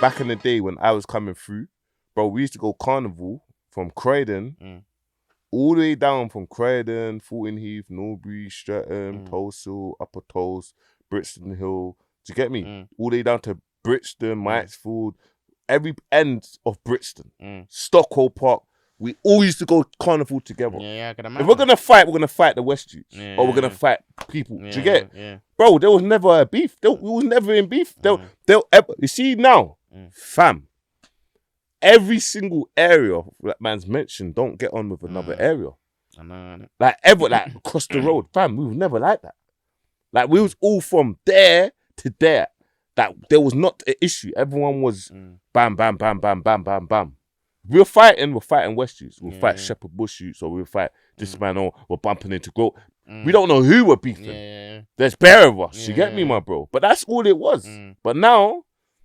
back in the day when I was coming through, bro, we used to go carnival from Croydon all the way down from Croydon, Fulton Heath, Norbury, Streatham, Tulsa, Upper Tulse, Brixton Hill. Do you get me? All the way down to Brixton, Mitesfield, every end of Brixton, Stockwell Park. We all used to go carnival together. Yeah, I can imagine. If we're gonna fight the West Streets, or we're gonna fight people. Do you get it? Yeah. Bro, there was never a beef. We was never in beef. They'll ever, you see now, fam, every single area that man's mentioned don't get on with another area. I know. Like across the road, fam, we was never like that. Like we was all from there to there. That there was not an issue. Everyone was bam, bam, bam, bam, bam, bam, bam. We're fighting West Streets. We'll fight Shepherd Bush Streets, or we'll fight this man, or we're bumping into Grove. We don't know who we're beefing. Yeah. There's bare of us. You get me, my bro? But that's all it was. But now,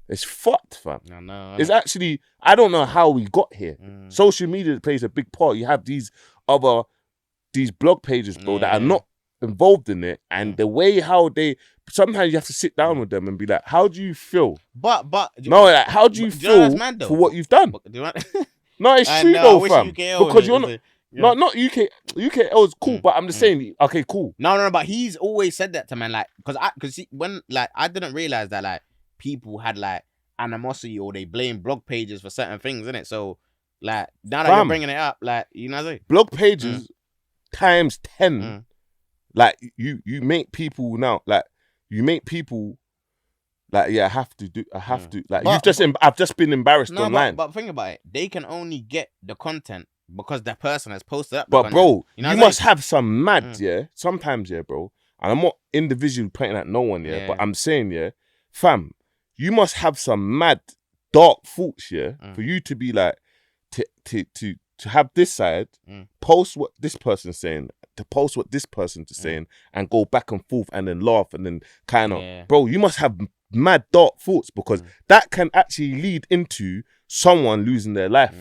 it's fucked, fam. I know. It's actually, I don't know how we got here. Social media plays a big part. You have these blog pages, bro, that are not involved in it, and the way how they, sometimes you have to sit down with them and be like, how do you feel? But no, like, how do you feel for what you've done? No, it's true though, fam. Because you're not. No, not UK. UKL is cool, but I'm just saying. Okay, cool. No. But he's always said that to man, like, because I didn't realize that like people had like animosity or they blame blog pages for certain things, innit? So like now that you're bringing it up, like, you know what I'm saying? Blog pages times 10. Like you make people now, like you make people. Like, yeah, I have to. Like, I've just been embarrassed online. But think about it. They can only get the content because that person has posted up. But bro, you must have some mad, sometimes, bro. And I'm not individually pointing at no one, but I'm saying, fam, you must have some mad dark thoughts, for you to be like, to have this side, post what this person's saying, to post what this person's saying, and go back and forth and then laugh and then kind of, bro, you must have mad dark thoughts, because that can actually lead into someone losing their life.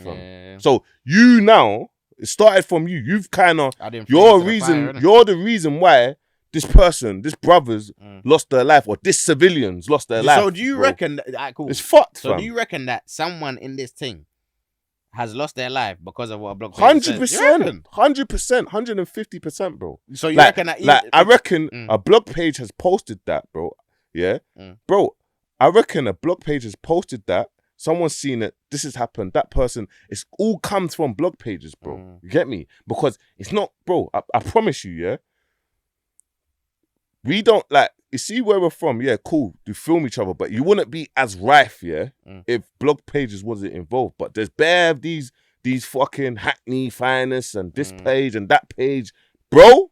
So you now, it started from you. You've kind of, you're the reason why this brothers lost their life, or this civilians lost their life. So do you reckon cool. It's fucked, So fam. do you reckon that someone in this thing has lost their life because of what a blog page 100%, 100%, 150%, bro. So you reckon that I reckon a blog page has posted that, bro. Yeah, bro. I reckon a blog page has posted that. Someone's seen it. This has happened. That person. It's all comes from blog pages, bro. You get me? Because it's not, bro. I promise you, we don't like. You see where we're from? Yeah, cool. Do film each other, but you wouldn't be as rife, if blog pages wasn't involved. But there's bare these fucking Hackney Finest and this page and that page, bro.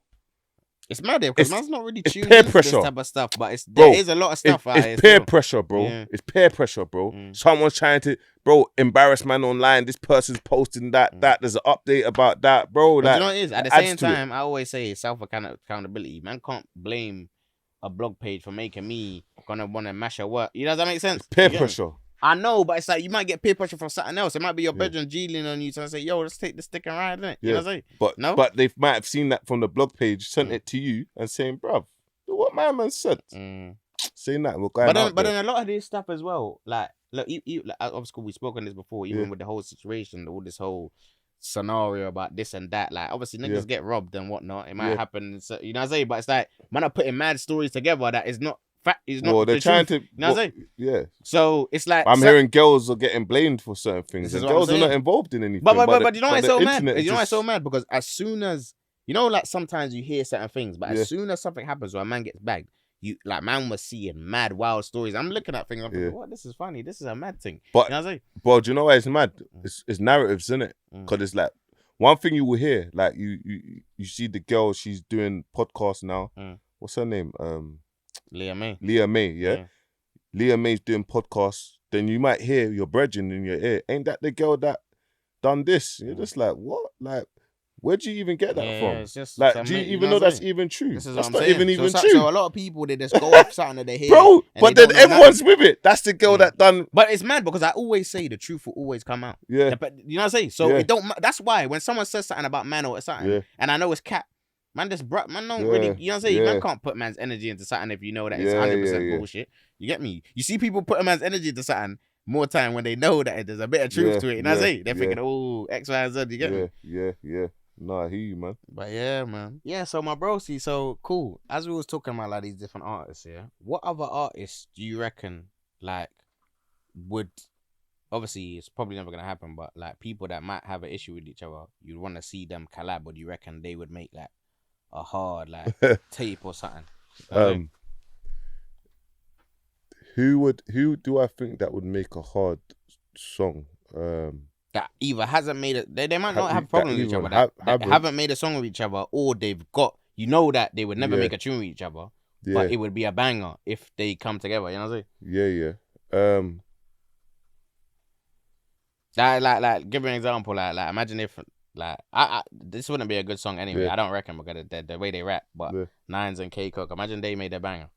It's mad because man's not really tuned peer into pressure. this type of stuff, but there is a lot of stuff out here. It's peer pressure, bro. It's peer pressure, bro. Someone's trying to, bro, embarrass man online. This person's posting that. There's an update about that, bro. But you know what it is? At the same time, I always say self-accountability. Man can't blame a blog page for making me gonna want to mash your work. You know, does that make sense? It's peer pressure. I know, but it's like you might get peer pressure from something else. It might be your bedroom G-lean on you trying to say, yo, let's take the stick and ride, innit? You know what I'm saying? But they might have seen that from the blog page, sent it to you and saying, bruv, what my man said. Saying that, we're going But then a lot of this stuff as well, like, look, like, obviously we've spoken this before, even with the whole situation, all this whole scenario about this and that, like, obviously niggas get robbed and whatnot. It might happen, so, you know what I'm saying? But it's like, man, are putting mad stories together that is not fact. Is not. Well, they're trying truth. to. You know what I'm saying? Yeah. So it's like I'm hearing girls are getting blamed for certain things. And girls are not involved in anything. But you know why it's so mad? You know why it's so mad? Because as soon as, you know, like sometimes you hear certain things, but as soon as something happens or a man gets bagged, you like man was seeing mad wild stories. I'm looking at things. I'm thinking, what? This is funny. This is a mad thing. But you know what I'm saying? Well, do you know why it's mad? It's narratives, isn't it? Because it's like one thing you will hear, like you see the girl. She's doing podcasts now. What's her name? Liyah May. Liyah May, yeah. Liyah May's doing podcasts. Then you might hear your brethren in your ear. Ain't that the girl that done this? You're just like, what? Like, where'd you even get that from? It's just like, do you even know that's even true? That's not even true. So a lot of people, they just go off something that they hear. Bro, but then everyone's with it. That's the girl that done. But it's mad because I always say the truth will always come out. Yeah. But you know what I'm saying? So it don't. That's why when someone says something about man or something, and I know it's cap, man, man don't really. You know what I'm saying? Man can't put man's energy into something if you know that it's 100% bullshit. You get me? You see people put a man's energy into something, more time when they know that there's a bit of truth to it. You know what I'm saying? They're thinking, oh, X, Y, and Z. You get me? Yeah. No, I hear you, man. But yeah, man. Yeah, so my bro, see, so cool. As we was talking about like these different artists, yeah. What other artists do you reckon like would, obviously it's probably never gonna happen, but like people that might have an issue with each other, you'd want to see them collab, or do you reckon they would make like a hard like tape or something? Who do I think that would make a hard song? That either hasn't made it, they might not have problems with each other, that haven't made a song with each other, or they've got, you know, that they would never make a tune with each other, but it would be a banger if they come together. You know what I'm saying? Like give me an example. Like imagine if like I this wouldn't be a good song anyway. I don't reckon, because the way they rap. But Nines and K Cook, imagine they made a banger.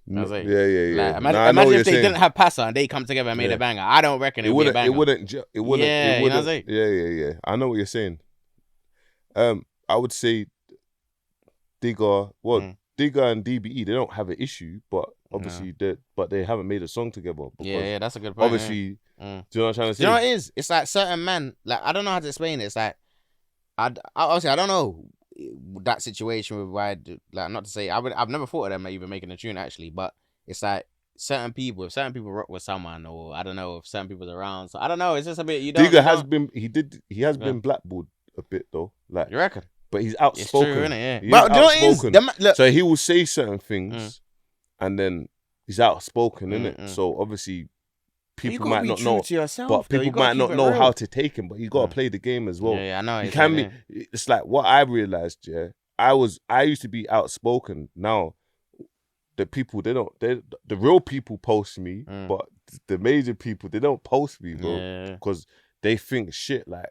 You know what I'm saying? Like, imagine if they didn't have Passa and they come together and made a banger. I don't reckon it would be a banger. It wouldn't. Yeah, you know what I'm saying? Yeah. I know what you're saying. I would say Digga. Well, Digga and DBE, they don't have an issue, but obviously they haven't made a song together. Yeah, that's a good point. Obviously, do you know what I'm trying to say? You know what it is? It's like certain men. Like I don't know how to explain it. It's like obviously I don't know that situation with why, like, not to say I've never thought of them even making a tune actually, but it's like certain people, if certain people rock with someone, or I don't know if certain people's around, so I don't know, it's just a bit, you don't. Digga has been been blackballed a bit though, like, you reckon? But he's outspoken. It's true, innit? Yeah. But you know what it is? Look. So he will say certain things, and then he's outspoken, innit? So obviously people might not know, but people might not know how to take him. But you got to play the game as well. Yeah, I know. You can be. It's like what I realized. Yeah, I used to be outspoken. Now, the people the real people post me, but the major people, they don't post me, bro, because they think shit like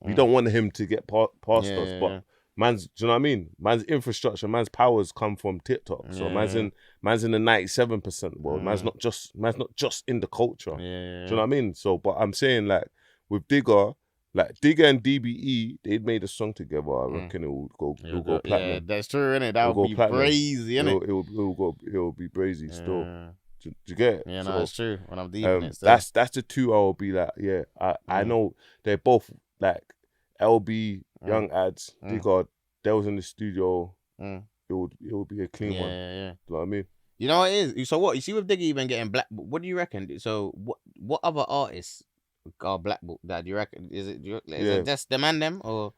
we don't want him to get past us, but. Man's, do you know what I mean? Man's infrastructure, man's powers come from TikTok. So man's in the 97% world. Man's not just in the culture. Do you know what I mean? So, but I'm saying, like, with Digga, and DBE, they'd made a song together. I reckon it will go platinum. Yeah, that's true, innit? That would be crazy, innit? It will be crazy still. Do you get it? Yeah, no, it's true. When I'm deep in it, that's the two I will be like, I know they're both like LB, Young Ads, Digga, they was in the studio, it would be a clean one. Yeah. You know what I mean? You know what it is? So what, you see with Digga even getting black, what do you reckon? So what other artists are blackballed that do you reckon? Is it just them and them, or?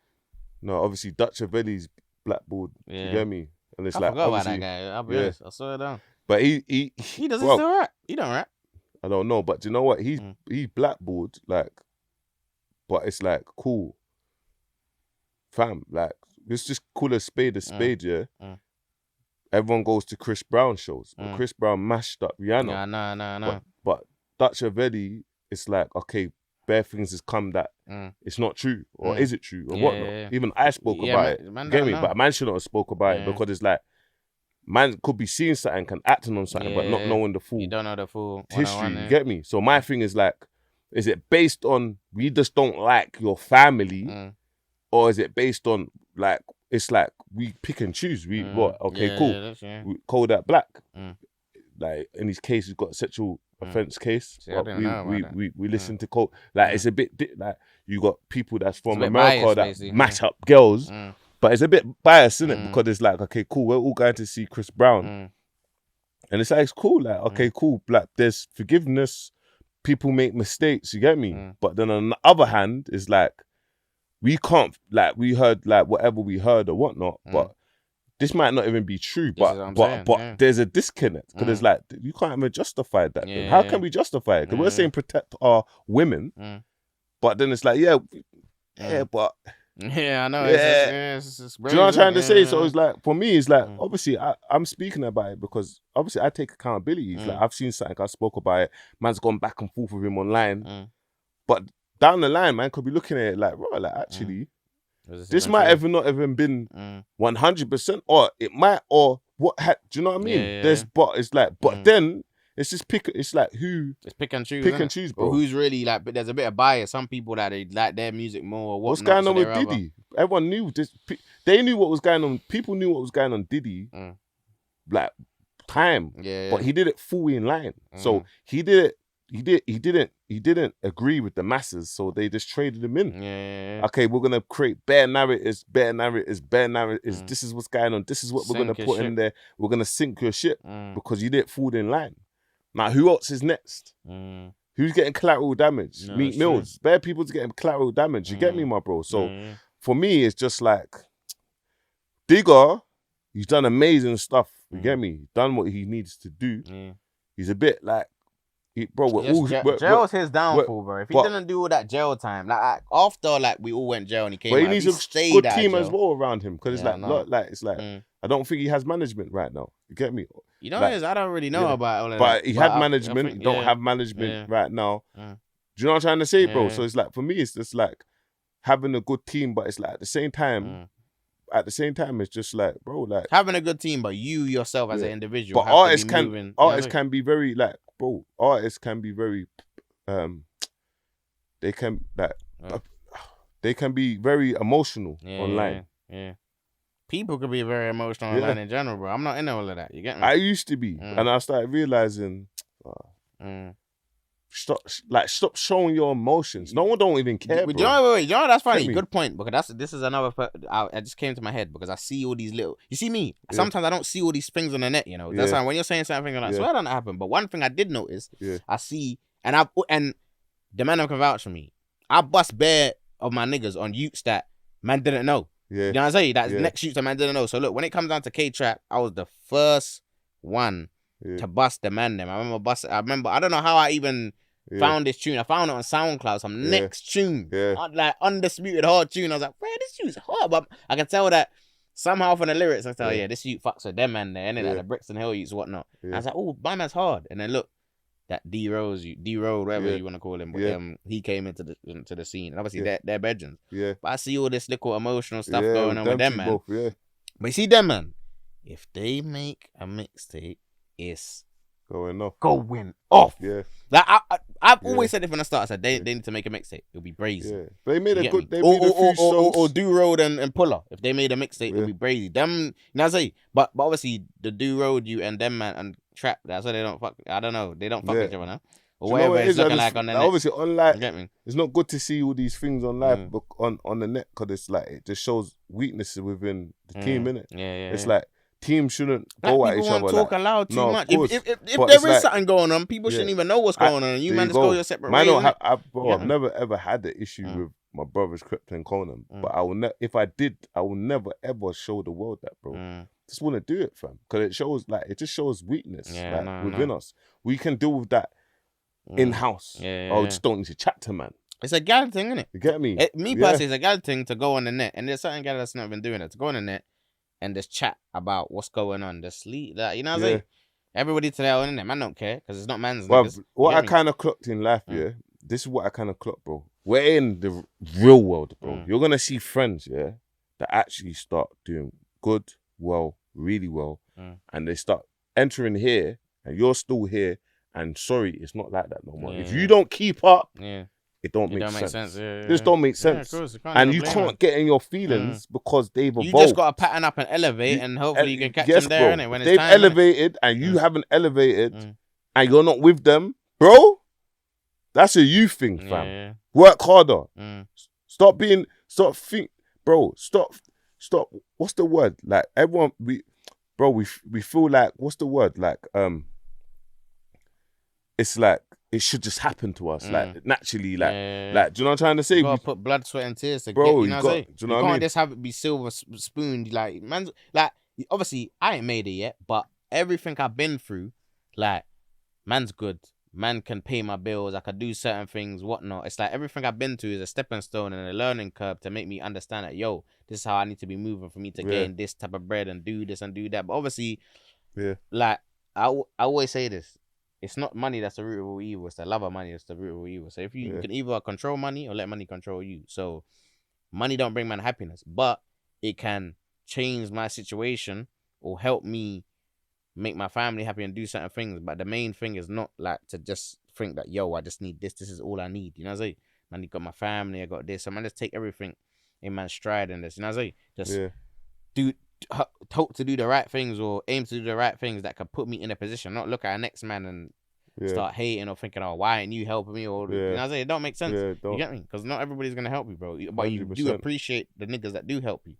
No, obviously Dutch Avelli's blackballed, you get me? And it's I forgot about that guy, I'll be honest, I saw it down. But he doesn't still rap. He don't rap. I don't know, but do you know what? He's blackballed, like, but it's like, cool. Fam, like, let's just call a spade, yeah? Everyone goes to Chris Brown shows. But Chris Brown mashed up Rihanna. Yeah, no. But Dutch Avelli, it's like, okay, bare things has come that it's not true. Or is it true? Or whatnot. Yeah. Even I spoke about it. Get me? But man shouldn't have spoke about it, because it's like, man could be seeing something, can acting on something, but not knowing the full. You don't know the full history, you get me? So my thing is like, is it based on we just don't like your family? Or is it based on, like, it's like we pick and choose. We cool. We call that black. Like, in his case, he's got a sexual offense case. See, we listen to code. Like, it's a bit like you got people that's from biased, America that mash up girls, but it's a bit biased, isn't it? Because it's like, okay, cool, we're all going to see Chris Brown, and it's like, it's cool. Like, okay, cool. Like, there's forgiveness. People make mistakes. You get me? But then on the other hand, it's like, we can't, like, we heard, like, whatever we heard or whatnot, but this might not even be true, but there's a disconnect, because it's like, you can't even justify that. Then. How can we justify it? Because we're saying protect our women, but then it's like, but... Yeah, I know. It's do you know what I'm trying to say? So it's like, for me, it's like, obviously, I'm speaking about it because, obviously, I take accountability. It's like, I've seen something, I spoke about it, man's gone back and forth with him online, but down the line, man could be looking at it like, bro, like, actually, this might have not even been 100%, or it might, or what? Do you know what I mean? But it's like, but then it's just it's like who? It's pick and choose, bro. Or who's really like? But there's a bit of bias. Some people that they like their music more. Or what's going on with Diddy? Everyone knew this. They knew what was going on. People knew what was going on. Diddy, like, time. But he did it fully in line. So he did it didn't agree with the masses, so they just traded him in. Yeah. Okay, we're gonna create bare narratives. This is what's going on. This is what we're gonna put in there. We're gonna sink your ship because you didn't fall in line. Now, who else is next? Who's getting collateral damage? No, Meat Mills. Bare people's getting collateral damage. You get me, my bro? So for me, it's just like Digga. He's done amazing stuff. You get me? He's done what he needs to do. He's a bit like, jail's his downfall, bro. If he didn't do all that jail time, like after like we all went jail and he came, but he out, needs a good team as well around him because it's like I don't think he has management right now. You get me? You know, I don't really know about all of that. But he had management. He don't have management right now. Do you know what I'm trying to say, bro? So it's like for me, it's just like having a good team, but it's like at the same time, it's just like, bro, like having a good team, but you yourself as an individual. But artists can be very like, bro. Artists can be very, they can be very emotional online. Yeah. People could be very emotional online in general, bro. I'm not into all of that. You get me? I used to be, and I started realizing, stop showing your emotions. No one don't even care. You know that's funny. Good point, because this is another. I just came to my head because I see all these little. You see me. Sometimes I don't see all these things on the net. You know, that's why when you're saying something, I'm like, swear that don't happen. But one thing I did notice, I see, and the man can vouch for me. I bust bare of my niggas on youths that man didn't know. You know what I'm saying? That next shoots that man didn't know. So look, when it comes down to K-Trap, I was the first one to bust the man them. I remember, I don't know how I even found this tune. I found it on SoundCloud, some next tune. Like undisputed hard tune. I was like, man, this tune's hard. But I can tell that somehow from the lyrics, I tell this youth fucks with them man there, and like the Brixton Hill youths, whatnot. I was like, oh, my man's hard. And then look, that D-Rose, whatever you want to call him, but he came into the scene. And obviously they're bedrooms. But I see all this little emotional stuff going on with them, man. Both, but you see them, man, if they make a mixtape, it's going off. Like I've always said it from the start. I said they need to make a mixtape. It'll be brazy. They made a good. They made a few songs. Or Do Road and Puller. If they made a mixtape, it'll be brazy. Them, you know what I say. But obviously the Do Road, you and them man and Trap. That's why they don't fuck. I don't know. They don't fuck each other now. Or whatever it's looking like on the net. Obviously online, you get me? It's not good to see all these things on live on the net because it's like it just shows weaknesses within the team, innit? It's like teams shouldn't go at each other. People won't talk aloud too much. If there is something going on, people shouldn't even know what's going on. And you man just go your separate ways. I've never ever had the issue with my brothers Krypton and Conan, but I will if I did, I will never ever show the world that, bro. Just want to do it, fam, because it just shows weakness within us. We can deal with that in house. Just don't need to chat to man. It's a gal thing, isn't it? You get me? Me personally, it's a gal thing to go on the net, and there's certain gal that's not been doing it. To go on the net and just chat about what's going on, just sleep that, you know what I'm saying? Everybody to their own, innit? Man don't care because it's not man's. Well, what I kind of clocked in life, this is what I kind of clocked, bro. We're in the real world, bro. You're gonna see friends, that actually start doing good, really well, and they start entering here, and you're still here. And sorry, it's not like that no more. If you don't keep up, it don't make sense. This don't make sense. And you can't get in your feelings because they've evolved. You just got to pattern up and elevate, and hopefully you can catch them there, innit? When it's they've time, elevated and you haven't elevated, and you're not with them, bro. That's a you thing, fam. Work harder. Stop. What's the word? Like everyone, we feel like, what's the word? Like it's like it should just happen to us, like naturally, like do you know what I'm trying to say? You gotta put blood, sweat, and tears to get. You know what I'm saying? Do you know what I mean? Can't just have it be silver spooned. Like man's like obviously I ain't made it yet, but everything I've been through, like man's good. Man can pay my bills. I can do certain things, whatnot. It's like everything I've been to is a stepping stone and a learning curve to make me understand that, yo, this is how I need to be moving for me to gain this type of bread and do this and do that. But obviously, like I always say this. It's not money that's the root of all evil. It's the love of money that's the root of all evil. So if you can either control money or let money control you. So money don't bring man happiness, but it can change my situation or help me make my family happy and do certain things. But the main thing is not like to just think that, yo, I just need this. This is all I need. You know what I'm saying? Man, you got my family. I got this. So man, just take everything in man's stride and this. You know what I'm saying? Just hope to do the right things or aim to do the right things that could put me in a position. Not look at our next man and start hating or thinking, oh, why ain't you helping me? Or you know what I'm saying? It don't make sense. Yeah, You get me? Because not everybody's gonna help you, bro. But you do 100%. appreciate the niggas that do help you.